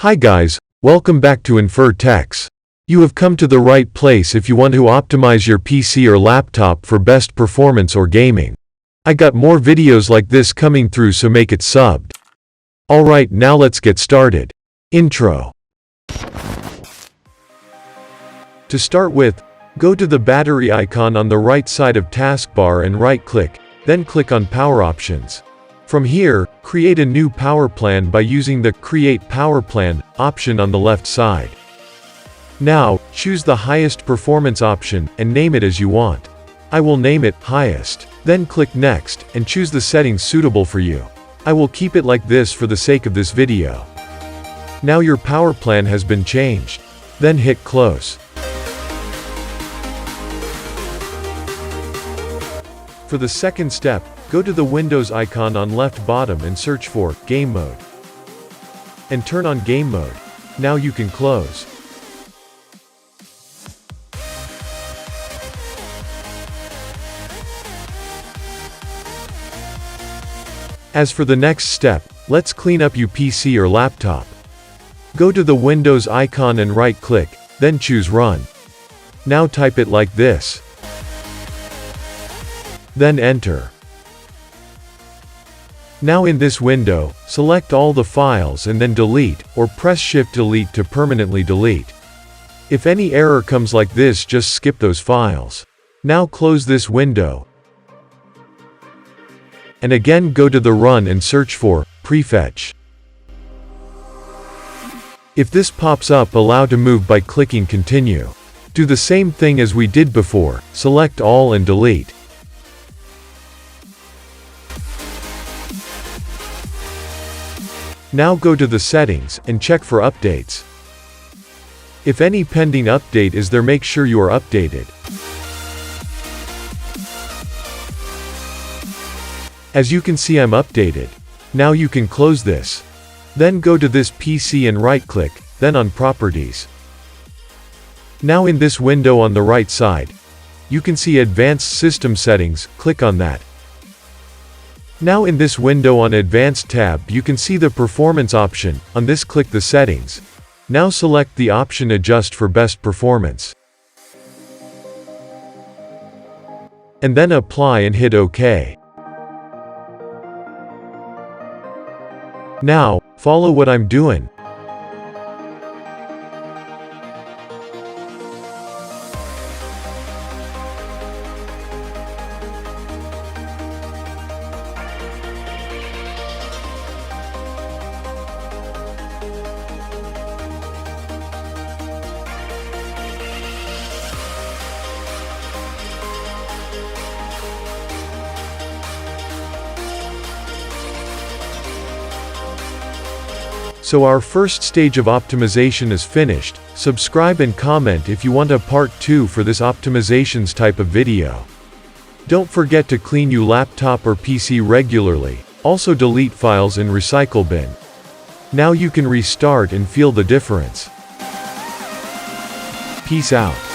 Hi guys, welcome back to Infer Tex. You have come to the right place if you want to optimize your PC or laptop for best performance or gaming. I got more videos like this coming through, so make it subbed. Alright, now let's get started. Intro. To start with, go to the battery icon on the right side of taskbar and right-click, then click on Power Options. From here, create a new power plan by using the Create Power Plan option on the left side. Now, choose the highest performance option and name it as you want. I will name it Highest. Then click Next and choose the settings suitable for you. I will keep it like this for the sake of this video. Now your power plan has been changed. Then hit Close. For the second step, go to the Windows icon on left bottom and search for Game Mode. And turn on Game Mode. Now you can close. As for the next step, let's clean up your PC or laptop. Go to the Windows icon and right-click, then choose Run. Now type it like this. Then enter. Now in this window, select all the files and then delete, or press Shift-Delete to permanently delete. If any error comes like this, just skip those files. Now close this window. And again go to the Run and search for Prefetch. If this pops up, allow to move by clicking Continue. Do the same thing as we did before, select all and delete. Now go to the settings and check for updates. If any pending update is there, make sure you are updated. As you can see, I'm updated. Now you can close this. Then go to this PC and right-click, then on Properties. Now in this window on the right side, you can see Advanced System Settings, click on that. Now in this window on Advanced tab, you can see the Performance option. On this, click the Settings. Now select the option Adjust for best performance. And then Apply and hit OK. Now, follow what I'm doing. So our first stage of optimization is finished. Subscribe and comment if you want a part 2 for this optimizations type of video. Don't forget to clean your laptop or PC regularly. Also delete files in recycle bin. Now you can restart and feel the difference. Peace out.